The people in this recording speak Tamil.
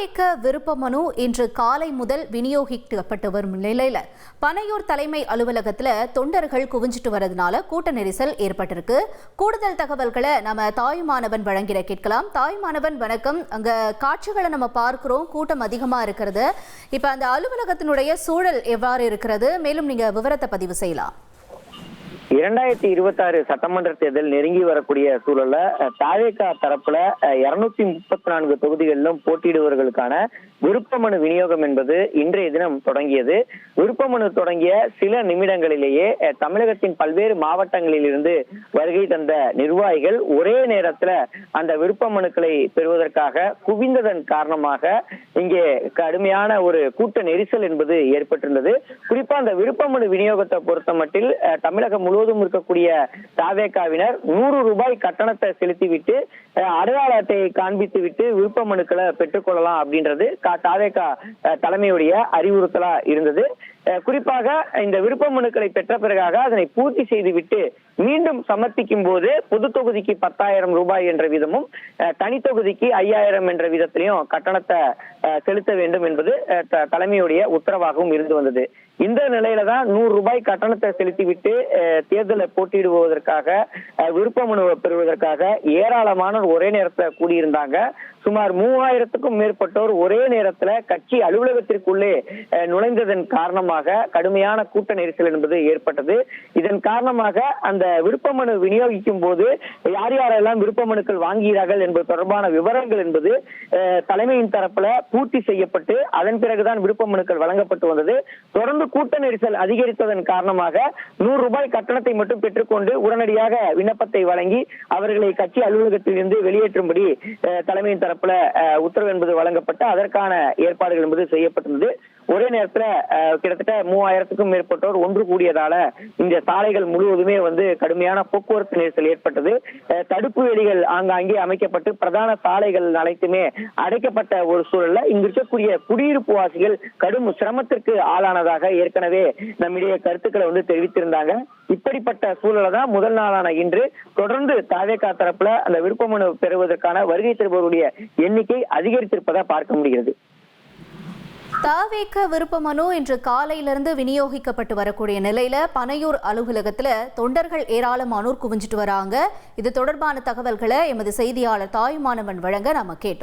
தாவேக விருப்ப மனு இன்று காலை முதல் விநியோகிக்கப்பட்டு வரும் நிலையில பனையூர் தலைமை அலுவலகத்தில் தொண்டர்கள் குவிஞ்சிட்டு வரதுனால கூட்ட நெரிசல் ஏற்பட்டிருக்கு. கூடுதல் தகவல்களை நம்ம தாயுமானவன் வழங்கிட கேட்கலாம். தாயுமானவன் வணக்கம். அங்க காட்சிகளை நம்ம பார்க்கிறோம், கூட்டம் அதிகமா இருக்கிறது. இப்ப அந்த அலுவலகத்தினுடைய சூழல் எவ்வாறு இருக்கிறது, மேலும் நீங்க விவரத்தை பதிவு செய்யலாம். 2026 சட்டமன்ற தேர்தல் நெருங்கி வரக்கூடிய சூழல்ல தாவேகா தரப்புல 234 தொகுதிகளிலும் போட்டியிடுவர்களுக்கான விருப்ப மனு விநியோகம் என்பது இன்றைய தினம் தொடங்கியது. விருப்ப மனு தொடங்கிய சில நிமிடங்களிலேயே தமிழகத்தின் பல்வேறு மாவட்டங்களில் இருந்து வருகை தந்த நிர்வாகிகள் ஒரே நேரத்துல அந்த விருப்ப மனுக்களை பெறுவதற்காக குவிந்ததன் காரணமாக இங்கே கடுமையான ஒரு கூட்ட நெரிசல் என்பது ஏற்பட்டிருந்தது. குறிப்பா அந்த விருப்ப மனு விநியோகத்தை பொறுத்த மட்டில் தமிழகம் முழுவதும் இருக்கக்கூடிய தாவேகாவினர் 100 ரூபாய் கட்டணத்தை செலுத்திவிட்டு அடையாள அட்டையை காண்பித்து விட்டு விருப்ப மனுக்களை பெற்றுக்கொள்ளலாம் அப்படின்றது தாவேகா தலைமையுடைய அறிவுறுத்தலா இருந்தது. குறிப்பாக இந்த விருப்ப மனுக்களை பெற்ற பிறகாக அதனை பூர்த்தி செய்துவிட்டு மீண்டும் சமர்ப்பிக்கும் போது பொது தொகுதிக்கு 10,000 ரூபாய் என்ற விதமும் தனி தொகுதிக்கு 5,000 என்ற விதத்திலையும் கட்டணத்தை செலுத்த வேண்டும் என்பது தலைமையுடைய உத்தரவாகவும் இருந்து வந்தது. இந்த நிலையில தான் 100 ரூபாய் கட்டணத்தை செலுத்திவிட்டு தேர்தலில் போட்டியிடுவதற்காக விருப்ப மனுவை பெறுவதற்காக ஏராளமானோர் ஒரே நேரத்தில் கூடியிருந்தாங்க. சுமார் 3000க்கும் மேற்பட்டோர் ஒரே நேரத்துல கட்சி அலுவலகத்திற்குள்ளே நுழைந்ததன் காரணமாக கடுமையான கூட்ட நெரிசல் என்பது ஏற்பட்டது. இதன் காரணமாக அந்த விருப்ப மனு விநியோகிக்கும் போது யார் யாரெல்லாம் விருப்ப மனுக்கள் வாங்குகிறார்கள் என்பது தொடர்பான விவரங்கள் என்பது தலைமையின் தரப்புல பூர்த்தி செய்யப்பட்டு அதன் பிறகுதான் விருப்ப மனுக்கள் வழங்கப்பட்டு வந்தது. தொடர்ந்து கூட்ட நெரிசல் அதிகரித்ததன் காரணமாக 100 ரூபாய் கட்டணத்தை மட்டும் பெற்றுக்கொண்டு உடனடியாக விண்ணப்பத்தை வழங்கி அவர்களை கட்சி அலுவலகத்தில் இருந்து வெளியேற்றும்படி தலைமையின் தரப்புல உத்தரவு என்பது வழங்கப்பட்டு அதற்கான ஏற்பாடுகள் என்பது செய்யப்பட்டிருந்தது. ஒரே நேரத்துல கிட்டத்தட்ட 3000க்கும் மேற்பட்டோர் ஒன்று கூடியதால இந்த சாலைகள் முழுவதுமே கடுமையான போக்குவரத்து நெரிசல் ஏற்பட்டது. தடுப்பு வேலிகள் ஆங்காங்கே அமைக்கப்பட்டு பிரதான சாலைகள் அனைத்துமே அடைக்கப்பட்ட ஒரு சூழல்ல இங்கு இருக்கக்கூடிய குடியிருப்பு வாசிகள் கடும் சிரமத்திற்கு ஆளானதாக ஏற்கனவே நம்மிடையே கருத்துக்களை தெரிவித்திருந்தாங்க. இப்படிப்பட்ட சூழலை தான் முதல் நாளான இன்று தொடர்ந்து தாவேகா தரப்புல அந்த விருப்ப மனு பெறுவதற்கான வருகை தருபவருடைய எண்ணிக்கை அதிகரித்திருப்பதை பார்க்க முடிகிறது. தாவேக விருப்ப மனு இன்று காலையிலிருந்து விநியோகிக்கப்பட்டு வரக்கூடிய நிலையில பனையூர் அலுவலகத்துல தொண்டர்கள் ஏராளமானோர் குவிஞ்சிட்டு வராங்க. இது தொடர்பான தகவல்களை எமது செய்தியாளர் தாயுமானவன் வழங்க நாம கேட்டோம்.